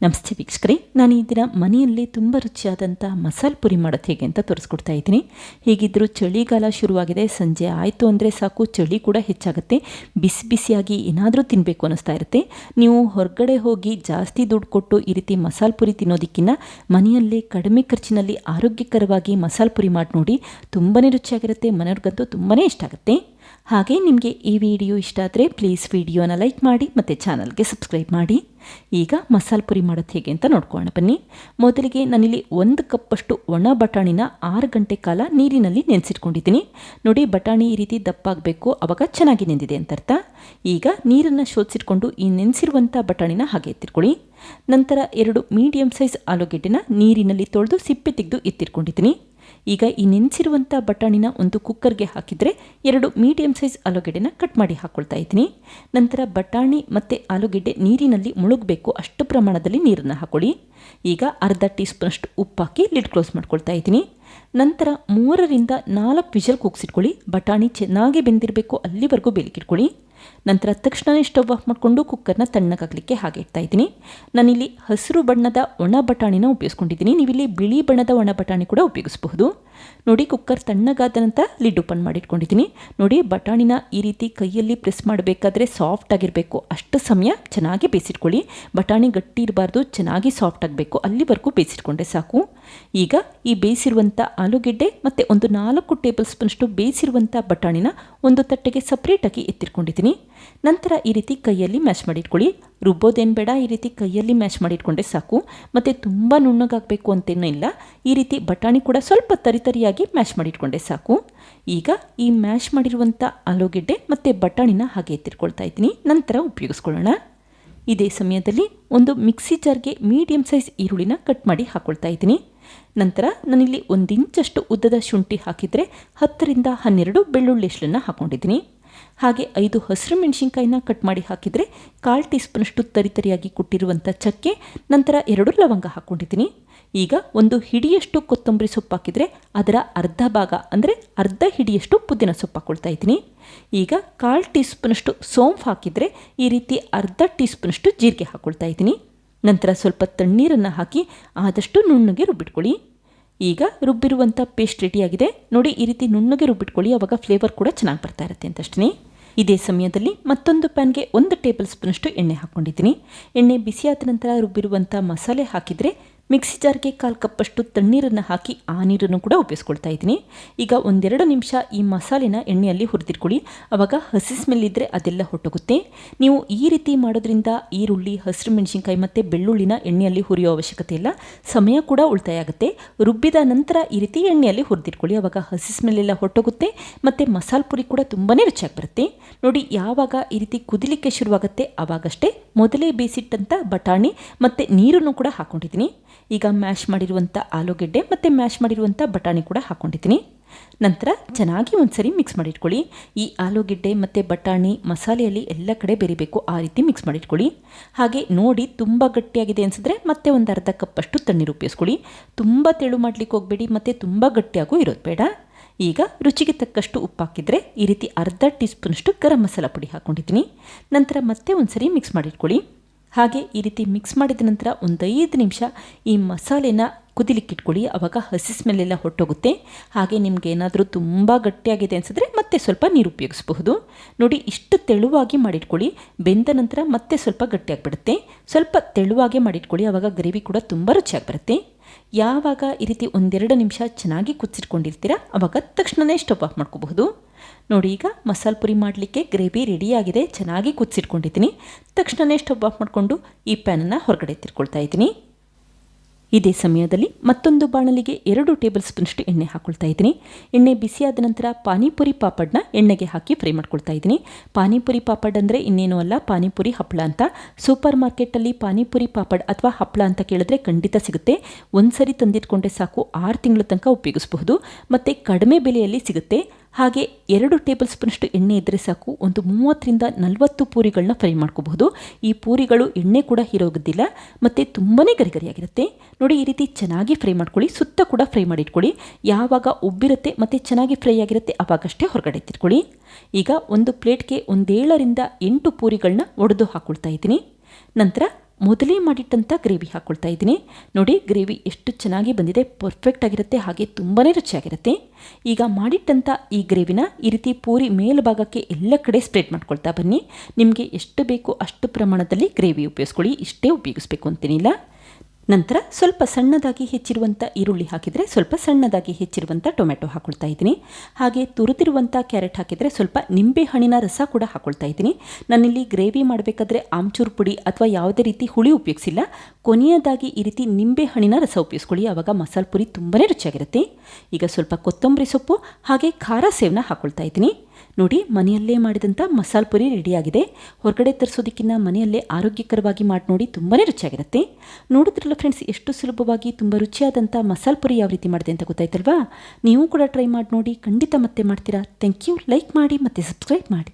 ನಮಸ್ತೆ ವೀಕ್ಷಕರೇ, ನಾನು ಈ ದಿನ ಮನೆಯಲ್ಲಿ ತುಂಬ ರುಚಿಯಾದಂಥ ಮಸಾಲೆ ಪುರಿ ಮಾಡೋದು ಹೇಗೆ ಅಂತ ತೋರಿಸ್ಕೊಡ್ತಾ ಇದ್ದೀನಿ. ಹೀಗಿದ್ದರೂ ಚಳಿಗಾಲ ಶುರುವಾಗಿದೆ, ಸಂಜೆ ಆಯಿತು ಅಂದರೆ ಸಾಕು ಚಳಿ ಕೂಡ ಹೆಚ್ಚಾಗುತ್ತೆ. ಬಿಸಿ ಬಿಸಿಯಾಗಿ ಏನಾದರೂ ತಿನ್ನಬೇಕು ಅನ್ನಿಸ್ತಾ ಇರುತ್ತೆ. ನೀವು ಹೊರಗಡೆ ಹೋಗಿ ಜಾಸ್ತಿ ದುಡ್ಡು ಕೊಟ್ಟು ಈ ರೀತಿ ಮಸಾಲೆ ಪುರಿ ತಿನ್ನೋದಕ್ಕಿಂತ ಮನೆಯಲ್ಲೇ ಕಡಿಮೆ ಖರ್ಚಿನಲ್ಲಿ ಆರೋಗ್ಯಕರವಾಗಿ ಮಸಾಲೆ ಪುರಿ ಮಾಡಿ ನೋಡಿ, ತುಂಬಾ ರುಚಿಯಾಗಿರುತ್ತೆ. ಮನೆಯವ್ರಿಗಂತೂ ತುಂಬಾ ಇಷ್ಟ ಆಗುತ್ತೆ. ಹಾಗೆ ನಿಮಗೆ ಈ ವಿಡಿಯೋ ಇಷ್ಟ ಆದರೆ ಪ್ಲೀಸ್ ವಿಡಿಯೋನ ಲೈಕ್ ಮಾಡಿ ಮತ್ತು ಚಾನಲ್ಗೆ ಸಬ್ಸ್ಕ್ರೈಬ್ ಮಾಡಿ. ಈಗ ಮಸಾಲೆ ಪುರಿ ಮಾಡೋದು ಹೇಗೆ ಅಂತ ನೋಡ್ಕೊಳ್ಳೋಣ ಬನ್ನಿ. ಮೊದಲಿಗೆ ನಾನಿಲ್ಲಿ 1 ಕಪ್ಪಷ್ಟು ಒಣ ಬಟಾಣಿನ 6 ಗಂಟೆ ಕಾಲ ನೀರಿನಲ್ಲಿ ನೆನೆಸಿಟ್ಕೊಂಡಿದ್ದೀನಿ. ನೋಡಿ, ಬಟಾಣಿ ಈ ರೀತಿ ದಪ್ಪಾಗಬೇಕು, ಆವಾಗ ಚೆನ್ನಾಗಿ ನೆಂದಿದೆ ಅಂತ ಅರ್ಥ. ಈಗ ನೀರನ್ನು ಶೋಧಿಸಿಟ್ಕೊಂಡು ಈ ನೆನೆಸಿರುವಂಥ ಬಟಾಣಿನ ಹಾಗೆ ಎತ್ತಿಟ್ಕೊಳ್ಳಿ. ನಂತರ 2 ಮೀಡಿಯಮ್ ಸೈಜ್ ಆಲೂಗೆಡ್ಡೆನ ನೀರಿನಲ್ಲಿ ತೊಳೆದು ಸಿಪ್ಪೆ ತೆಗೆದು ಎತ್ತಿಟ್ಕೊಂಡಿದ್ದೀನಿ. ಈಗ ಈ ನೆನೆಸಿರುವಂಥ ಬಟಾಣಿನ ಒಂದು ಕುಕ್ಕರ್ಗೆ ಹಾಕಿದರೆ 2 ಮೀಡಿಯಮ್ ಸೈಜ್ ಆಲೂಗೆಡ್ಡೆನ ಕಟ್ ಮಾಡಿ ಹಾಕ್ಕೊಳ್ತಾ ಇದ್ದೀನಿ. ನಂತರ ಬಟಾಣಿ ಮತ್ತು ಆಲೂಗೆಡ್ಡೆ ನೀರಿನಲ್ಲಿ ಮುಳುಗಬೇಕು ಅಷ್ಟು ಪ್ರಮಾಣದಲ್ಲಿ ನೀರನ್ನು ಹಾಕೊಳ್ಳಿ. ಈಗ ಅರ್ಧ ಟೀ ಸ್ಪೂನಷ್ಟು ಉಪ್ಪು ಹಾಕಿ ಲಿಡ್ ಕ್ಲೋಸ್ ಮಾಡ್ಕೊಳ್ತಾ ಇದ್ದೀನಿ. ನಂತರ 3 ರಿಂದ 4 ವಿಷಲ್ ಕೂಗಿಸಿಟ್ಕೊಳ್ಳಿ. ಬಟಾಣಿ ಚೆನ್ನಾಗಿ ಬೆಂದಿರಬೇಕು, ಅಲ್ಲಿವರೆಗೂ ಬೇಲಿಕಿಟ್ಕೊಳ್ಳಿ. ನಂತರ ತಕ್ಷಣವೇ ಸ್ಟವ್ ಆಫ್ ಮಾಡಿಕೊಂಡು ಕುಕ್ಕರ್ನ ತಣ್ಣಗಾಗಲಿಕ್ಕೆ ಹಾಗೆ ಇಡ್ತಾ ಇದ್ದೀನಿ. ನಾನಿಲ್ಲಿ ಹಸಿರು ಬಣ್ಣದ ಒಣ ಬಟಾಣಿನ ಉಪಯೋಗಿಸ್ಕೊಂಡಿದ್ದೀನಿ. ನೀವಿಲ್ಲಿ ಬಿಳಿ ಬಣ್ಣದ ಒಣ ಬಟಾಣಿ ಕೂಡ ಉಪಯೋಗಿಸಬಹುದು. ನೋಡಿ, ಕುಕ್ಕರ್ ತಣ್ಣಗಾದ ನಂತರ ಲಿಡ್ ಓಪನ್ ಮಾಡಿಟ್ಕೊಂಡಿದ್ದೀನಿ. ನೋಡಿ, ಬಟಾಣಿನ ಈ ರೀತಿ ಕೈಯಲ್ಲಿ ಪ್ರೆಸ್ ಮಾಡಬೇಕಾದ್ರೆ ಸಾಫ್ಟ್ ಆಗಿರಬೇಕು, ಅಷ್ಟು ಸಮಯ ಚೆನ್ನಾಗಿ ಬೇಯಿಸಿಟ್ಕೊಳ್ಳಿ. ಬಟಾಣಿ ಗಟ್ಟಿ ಇರಬಾರ್ದು, ಚೆನ್ನಾಗಿ ಸಾಫ್ಟ್ ಆಗಬೇಕು, ಅಲ್ಲಿವರೆಗೂ ಬೇಯಿಸಿಟ್ಕೊಂಡ್ರೆ ಸಾಕು. ಈಗ ಈ ಬೇಯಿಸಿರುವಂಥ ಆಲೂಗೆಡ್ಡೆ ಮತ್ತು ಒಂದು 4 ಟೇಬಲ್ ಸ್ಪೂನಷ್ಟು ಬೇಯಿಸಿರುವಂಥ ಬಟಾಣಿನ ಒಂದು ತಟ್ಟೆಗೆ ಸಪ್ರೇಟಾಗಿ ಎತ್ತಿಟ್ಕೊಂಡಿದ್ದೀನಿ. ನಂತರ ಈ ರೀತಿ ಕೈಯಲ್ಲಿ ಮ್ಯಾಶ್ ಮಾಡಿಟ್ಕೊಳ್ಳಿ. ರುಬ್ಬೋದೇನು ಬೇಡ, ಈ ರೀತಿ ಕೈಯಲ್ಲಿ ಮ್ಯಾಶ್ ಮಾಡಿಟ್ಕೊಂಡ್ರೆ ಸಾಕು. ಮತ್ತು ತುಂಬ ನುಣ್ಣಗಾಗಬೇಕು ಅಂತೇನೂ ಇಲ್ಲ. ಈ ರೀತಿ ಬಟಾಣಿ ಕೂಡ ಸ್ವಲ್ಪ ತರಿತರಿಯಾಗಿ ಮ್ಯಾಶ್ ಮಾಡಿಟ್ಕೊಂಡ್ರೆ ಸಾಕು. ಈಗ ಈ ಮ್ಯಾಶ್ ಮಾಡಿರುವಂಥ ಆಲೂಗೆಡ್ಡೆ ಮತ್ತು ಬಟಾಣಿನ ಹಾಗೆ ಎತ್ತಿಟ್ಕೊಳ್ತಾ ಇದ್ದೀನಿ. ನಂತರ ಉಪಯೋಗಿಸ್ಕೊಳ್ಳೋಣ. ಇದೇ ಸಮಯದಲ್ಲಿ ಒಂದು ಮಿಕ್ಸಿ ಜಾರ್ಗೆ ಮೀಡಿಯಮ್ ಸೈಜ್ ಈರುಳ್ಳಿನ ಕಟ್ ಮಾಡಿ ಹಾಕ್ಕೊಳ್ತಾ ಇದ್ದೀನಿ. ನಂತರ ನಾನಿಲ್ಲಿ 1 ಇಂಚಷ್ಟು ಉದ್ದದ ಶುಂಠಿ ಹಾಕಿದರೆ 10 ರಿಂದ 12 ಬೆಳ್ಳುಳ್ಳಿ ಎಷ್ಟನ್ನು ಹಾಕ್ಕೊಂಡಿದ್ದೀನಿ. ಹಾಗೆ 5 ಹಸಿರು ಮೆಣಸಿನ್ಕಾಯಿನ ಕಟ್ ಮಾಡಿ ಹಾಕಿದರೆ 1/4 ಟೀ ಸ್ಪೂನಷ್ಟು ತರಿತರಿಯಾಗಿ ಕುಟ್ಟಿರುವಂಥ ಚಕ್ಕೆ, ನಂತರ 2 ಲವಂಗ ಹಾಕ್ಕೊಂಡಿದ್ದೀನಿ. ಈಗ ಒಂದು ಹಿಡಿಯಷ್ಟು ಕೊತ್ತಂಬರಿ ಸೊಪ್ಪು ಹಾಕಿದರೆ ಅದರ ಅರ್ಧ ಭಾಗ ಅಂದರೆ ಅರ್ಧ ಹಿಡಿಯಷ್ಟು ಪುದೀನ ಸೊಪ್ಪು ಹಾಕ್ಕೊಳ್ತಾ ಇದ್ದೀನಿ. ಈಗ 1/4 ಟೀ ಸ್ಪೂನಷ್ಟು ಸೋಂಪು ಹಾಕಿದರೆ ಈ ರೀತಿ ಅರ್ಧ ಟೀ ಸ್ಪೂನಷ್ಟು ಜೀರಿಗೆ ಹಾಕ್ಕೊಳ್ತಾ ಇದ್ದೀನಿ. ನಂತರ ಸ್ವಲ್ಪ ತಣ್ಣೀರನ್ನು ಹಾಕಿ ಆದಷ್ಟು ನುಣ್ಣಗೆ ರುಬ್ಬಿಟ್ಕೊಳ್ಳಿ. ಈಗ ರುಬ್ಬಿರುವಂಥ ಪೇಸ್ಟ್ ರೆಡಿಯಾಗಿದೆ. ನೋಡಿ, ಈ ರೀತಿ ನುಣ್ಣಗೆ ರುಬ್ಬಿಟ್ಕೊಳ್ಳಿ, ಆವಾಗ ಫ್ಲೇವರ್ ಕೂಡ ಚೆನ್ನಾಗಿ ಬರ್ತಾ ಇರುತ್ತೆ ಅಂತಷ್ಟೇ. ಇದೇ ಸಮಯದಲ್ಲಿ ಮತ್ತೊಂದು ಪ್ಯಾನ್ಗೆ 1 ಟೇಬಲ್ ಸ್ಪೂನಷ್ಟು ಎಣ್ಣೆ ಹಾಕ್ಕೊಂಡಿದ್ದೀನಿ. ಎಣ್ಣೆ ಬಿಸಿಯಾದ ನಂತರ ರುಬ್ಬಿರುವಂಥ ಮಸಾಲೆ ಹಾಕಿದರೆ ಮಿಕ್ಸಿ ಜಾರ್ಗೆ 1/4 ಕಪ್ಪಷ್ಟು ತಣ್ಣೀರನ್ನು ಹಾಕಿ ಆ ನೀರನ್ನು ಕೂಡ ಉಪಯೋಗಿಸ್ಕೊಳ್ತಾ ಇದ್ದೀನಿ. ಈಗ 1-2 ನಿಮಿಷ ಈ ಮಸಾಲೆನ ಎಣ್ಣೆಯಲ್ಲಿ ಹುರಿದಿಟ್ಕೊಳ್ಳಿ, ಆವಾಗ ಹಸಿ ಸ್ಮೆಲ್ ಇದ್ದರೆ ಅದೆಲ್ಲ ಹೊಟ್ಟೋಗುತ್ತೆ. ನೀವು ಈ ರೀತಿ ಮಾಡೋದ್ರಿಂದ ಈರುಳ್ಳಿ, ಹಸಿರು ಮೆಣಸಿನ್ಕಾಯಿ ಮತ್ತು ಬೆಳ್ಳುಳ್ಳಿನ ಎಣ್ಣೆಯಲ್ಲಿ ಹುರಿಯೋ ಅವಶ್ಯಕತೆ ಇಲ್ಲ, ಸಮಯ ಕೂಡ ಉಳಿತಾಯ ಆಗುತ್ತೆ. ರುಬ್ಬಿದ ನಂತರ ಈ ರೀತಿ ಎಣ್ಣೆಯಲ್ಲಿ ಹುರಿದಿಟ್ಕೊಳ್ಳಿ, ಆವಾಗ ಹಸಿ ಸ್ಮೆಲ್ ಎಲ್ಲ ಹೊಟ್ಟೋಗುತ್ತೆ ಮತ್ತು ಮಸಾಲೆ ಪುರಿ ಕೂಡ ತುಂಬಾ ರುಚಿಯಾಗಿ ಬರುತ್ತೆ. ನೋಡಿ, ಯಾವಾಗ ಈ ರೀತಿ ಕುದಿಲಿಕ್ಕೆ ಶುರುವಾಗುತ್ತೆ ಆವಾಗಷ್ಟೇ ಮೊದಲೇ ಬೇಯಿಸಿಟ್ಟಂಥ ಬಟಾಣಿ ಮತ್ತು ನೀರನ್ನು ಕೂಡ ಹಾಕ್ಕೊಂಡಿದ್ದೀನಿ. ಈಗ ಮ್ಯಾಶ್ ಮಾಡಿರುವಂಥ ಆಲೂಗೆಡ್ಡೆ ಮತ್ತು ಮ್ಯಾಶ್ ಮಾಡಿರುವಂಥ ಬಟಾಣಿ ಕೂಡ ಹಾಕ್ಕೊಂಡಿದ್ದೀನಿ. ನಂತರ ಚೆನ್ನಾಗಿ ಒಂದ್ಸರಿ ಮಿಕ್ಸ್ ಮಾಡಿಟ್ಕೊಳ್ಳಿ. ಈ ಆಲೂಗೆಡ್ಡೆ ಮತ್ತು ಬಟಾಣಿ ಮಸಾಲೆಯಲ್ಲಿ ಎಲ್ಲ ಕಡೆ ಬೆರಿಬೇಕು, ಆ ರೀತಿ ಮಿಕ್ಸ್ ಮಾಡಿಟ್ಕೊಳ್ಳಿ. ಹಾಗೆ ನೋಡಿ, ತುಂಬ ಗಟ್ಟಿಯಾಗಿದೆ ಅನಿಸಿದ್ರೆ ಮತ್ತೆ ಒಂದು ಅರ್ಧ ಕಪ್ಪಷ್ಟು ತಣ್ಣೀರು ಉಪಯೋಗಿಸ್ಕೊಳ್ಳಿ. ತುಂಬ ತೆಳು ಮಾಡಲಿಕ್ಕೆ ಹೋಗಬೇಡಿ ಮತ್ತು ತುಂಬ ಗಟ್ಟಿಯಾಗೂ ಇರೋದು ಬೇಡ. ಈಗ ರುಚಿಗೆ ತಕ್ಕಷ್ಟು ಉಪ್ಪು ಹಾಕಿದರೆ ಈ ರೀತಿ ಅರ್ಧ ಟೀ ಸ್ಪೂನಷ್ಟು ಗರಂ ಮಸಾಲ ಪುಡಿ ಹಾಕ್ಕೊಂಡಿದ್ದೀನಿ. ನಂತರ ಮತ್ತೆ ಒಂದ್ಸರಿ ಮಿಕ್ಸ್ ಮಾಡಿಟ್ಕೊಳ್ಳಿ. ಹಾಗೆ ಈ ರೀತಿ ಮಿಕ್ಸ್ ಮಾಡಿದ ನಂತರ ಒಂದು 5 ನಿಮಿಷ ಈ ಮಸಾಲೆನ ಕುದಿಲಿಕ್ಕಿಟ್ಕೊಳ್ಳಿ, ಆವಾಗ ಹಸಿ ಸ್ಮೆಲ್ಲೆಲ್ಲ ಹೊಟ್ಟೋಗುತ್ತೆ. ಹಾಗೆ ನಿಮ್ಗೆ ಏನಾದರೂ ತುಂಬ ಗಟ್ಟಿಯಾಗಿದೆ ಅನಿಸಿದ್ರೆ ಮತ್ತೆ ಸ್ವಲ್ಪ ನೀರು ಉಪಯೋಗಿಸಬಹುದು. ನೋಡಿ, ಇಷ್ಟು ತೆಳುವಾಗಿ ಮಾಡಿಟ್ಕೊಳ್ಳಿ. ಬೆಂದ ನಂತರ ಮತ್ತೆ ಸ್ವಲ್ಪ ಗಟ್ಟಿಯಾಗಿಬಿಡುತ್ತೆ. ಸ್ವಲ್ಪ ತೆಳುವಾಗೆ ಮಾಡಿಟ್ಕೊಳ್ಳಿ, ಆವಾಗ ಗ್ರೇವಿ ಕೂಡ ತುಂಬ ರುಚಿಯಾಗಿ ಬರುತ್ತೆ. ಯಾವಾಗ ಈ ರೀತಿ 1-2 ನಿಮಿಷ ಚೆನ್ನಾಗಿ ಕುದಿಸಿಟ್ಕೊಂಡಿರ್ತೀರ ಆವಾಗ ತಕ್ಷಣವೇ ಸ್ಟವ್ ಆಫ್ ಮಾಡ್ಕೋಬಹುದು. ನೋಡಿ, ಈಗ ಮಸಾಲೆ ಪುರಿ ಮಾಡಲಿಕ್ಕೆ ಗ್ರೇವಿ ರೆಡಿಯಾಗಿದೆ, ಚೆನ್ನಾಗಿ ಕುದಿಸಿಟ್ಕೊಂಡಿದ್ದೀನಿ. ತಕ್ಷಣವೇ ಸ್ಟವ್ ಆಫ್ ಮಾಡಿಕೊಂಡು ಈ ಪ್ಯಾನನ್ನು ಹೊರಗಡೆ ತಿರ್ಕೊಳ್ತಾ ಇದ್ದೀನಿ. ಇದೇ ಸಮಯದಲ್ಲಿ ಮತ್ತೊಂದು ಬಾಣಲಿಗೆ 2 ಟೇಬಲ್ ಸ್ಪೂನಷ್ಟು ಎಣ್ಣೆ ಹಾಕ್ಕೊಳ್ತಾ ಇದ್ದೀನಿ. ಎಣ್ಣೆ ಬಿಸಿಯಾದ ನಂತರ ಪಾನಿಪುರಿ ಪಾಪಡ್ನ ಎಣ್ಣೆಗೆ ಹಾಕಿ ಫ್ರೈ ಮಾಡ್ಕೊಳ್ತಾ ಇದ್ದೀನಿ. ಪಾನಿಪುರಿ ಪಾಪಡ್ ಅಂದರೆ ಇನ್ನೇನೂ ಅಲ್ಲ, ಪಾನಿಪುರಿ ಹಪ್ಪಳ ಅಂತ. ಸೂಪರ್ ಮಾರ್ಕೆಟಲ್ಲಿ ಪಾನಿಪುರಿ ಪಾಪಡ್ ಅಥವಾ ಹಪ್ಪಳ ಅಂತ ಕೇಳಿದ್ರೆ ಖಂಡಿತ ಸಿಗುತ್ತೆ. ಒಂದ್ಸರಿ ತಂದಿಟ್ಕೊಂಡ್ರೆ ಸಾಕು, 6 ತಿಂಗಳ ತನಕ ಉಪಯೋಗಿಸಬಹುದು ಮತ್ತು ಕಡಿಮೆ ಬೆಲೆಯಲ್ಲಿ ಸಿಗುತ್ತೆ. ಹಾಗೆ 2 ಟೇಬಲ್ ಸ್ಪೂನಷ್ಟು ಎಣ್ಣೆ ಇದ್ದರೆ ಸಾಕು, ಒಂದು 30 ರಿಂದ 40 ಪೂರಿಗಳನ್ನ ಫ್ರೈ ಮಾಡ್ಕೋಬಹುದು. ಈ ಪೂರಿಗಳು ಎಣ್ಣೆ ಕೂಡ ಹೀರೋಗೋದಿಲ್ಲ ಮತ್ತು ತುಂಬಾ ಗರಿಗರಿಯಾಗಿರುತ್ತೆ. ನೋಡಿ, ಈ ರೀತಿ ಚೆನ್ನಾಗಿ ಫ್ರೈ ಮಾಡ್ಕೊಳ್ಳಿ. ಸುತ್ತ ಕೂಡ ಫ್ರೈ ಮಾಡಿಟ್ಕೊಳ್ಳಿ. ಯಾವಾಗ ಉಬ್ಬಿರುತ್ತೆ ಮತ್ತು ಚೆನ್ನಾಗಿ ಫ್ರೈ ಆಗಿರುತ್ತೆ ಆವಾಗಷ್ಟೇ ಹೊರಗಡೆ ಎತ್ತಿಟ್ಕೊಳ್ಳಿ. ಈಗ ಒಂದು ಪ್ಲೇಟ್ಗೆ 7 ರಿಂದ 8 ಪೂರಿಗಳನ್ನ ಒಡೆದು ಹಾಕ್ಕೊಳ್ತಾ ಇದ್ದೀನಿ. ನಂತರ ಮೊದಲೇ ಮಾಡಿಟ್ಟಂಥ ಗ್ರೇವಿ ಹಾಕ್ಕೊಳ್ತಾ ಇದ್ದೀನಿ. ನೋಡಿ ಗ್ರೇವಿ ಎಷ್ಟು ಚೆನ್ನಾಗಿ ಬಂದಿದೆ, ಪರ್ಫೆಕ್ಟ್ ಆಗಿರುತ್ತೆ, ಹಾಗೆ ತುಂಬಾ ರುಚಿಯಾಗಿರುತ್ತೆ. ಈಗ ಮಾಡಿಟ್ಟಂಥ ಈ ಗ್ರೇವಿನ ಈ ರೀತಿ ಪೂರಿ ಮೇಲ್ಭಾಗಕ್ಕೆ ಎಲ್ಲ ಕಡೆ ಸ್ಪ್ರೆಡ್ ಮಾಡ್ಕೊಳ್ತಾ ಬನ್ನಿ. ನಿಮಗೆ ಎಷ್ಟು ಬೇಕು ಅಷ್ಟು ಪ್ರಮಾಣದಲ್ಲಿ ಗ್ರೇವಿ ಉಪಯೋಗಿಸ್ಕೊಳ್ಳಿ, ಇಷ್ಟೇ ಉಪಯೋಗಿಸ್ಬೇಕು ಅಂತೇನಿಲ್ಲ. ನಂತರ ಸ್ವಲ್ಪ ಸಣ್ಣದಾಗಿ ಹೆಚ್ಚಿರುವಂಥ ಈರುಳ್ಳಿ ಹಾಕಿದರೆ ಸ್ವಲ್ಪ ಸಣ್ಣದಾಗಿ ಹೆಚ್ಚಿರುವಂಥ ಟೊಮೆಟೊ ಹಾಕ್ಕೊಳ್ತಾ ಇದ್ದೀನಿ. ಹಾಗೆ ತುರಿದಿರುವಂಥ ಕ್ಯಾರೆಟ್ ಹಾಕಿದರೆ ಸ್ವಲ್ಪ ನಿಂಬೆ ಹಣ್ಣಿನ ರಸ ಕೂಡ ಹಾಕ್ಕೊಳ್ತಾ ಇದ್ದೀನಿ. ನಾನಿಲ್ಲಿ ಗ್ರೇವಿ ಮಾಡಬೇಕಾದ್ರೆ ಆಮ್ಚೂರು ಪುಡಿ ಅಥವಾ ಯಾವುದೇ ರೀತಿ ಹುಳಿ ಉಪಯೋಗಿಸಿಲ್ಲ. ಕೊನೆಯದಾಗಿ ಈ ರೀತಿ ನಿಂಬೆ ಹಣ್ಣಿನ ರಸ ಉಪಯೋಗಿಸ್ಕೊಳ್ಳಿ, ಆವಾಗ ಮಸಾಲೆ ಪುರಿ ತುಂಬಾ ರುಚಿಯಾಗಿರುತ್ತೆ. ಈಗ ಸ್ವಲ್ಪ ಕೊತ್ತಂಬರಿ ಸೊಪ್ಪು ಹಾಗೆ ಖಾರ ಸೇವನ ಹಾಕ್ಕೊಳ್ತಾ ಇದ್ದೀನಿ. ನೋಡಿ ಮನೆಯಲ್ಲೇ ಮಾಡಿದಂಥ ಮಸಾಲೆ ಪುರಿ ರೆಡಿಯಾಗಿದೆ. ಹೊರಗಡೆ ತರಿಸೋದಕ್ಕಿಂತ ಮನೆಯಲ್ಲೇ ಆರೋಗ್ಯಕರವಾಗಿ ಮಾಡಿ ನೋಡಿ, ತುಂಬಾ ರುಚಿಯಾಗಿರುತ್ತೆ. ನೋಡಿದ್ರಲ್ಲ ಫ್ರೆಂಡ್ಸ್, ಎಷ್ಟು ಸುಲಭವಾಗಿ ತುಂಬ ರುಚಿಯಾದಂಥ ಮಸಾಲೆ ಪುರಿ ಯಾವ ರೀತಿ ಮಾಡಿದೆ ಅಂತ ಗೊತ್ತಾಯ್ತಲ್ವಾ? ನೀವು ಕೂಡ ಟ್ರೈ ಮಾಡಿ ನೋಡಿ, ಖಂಡಿತ ಮತ್ತೆ ಮಾಡ್ತೀರಾ. Thank you. ಲೈಕ್ ಮಾಡಿ ಮತ್ತು ಸಬ್ಸ್ಕ್ರೈಬ್ ಮಾಡಿ.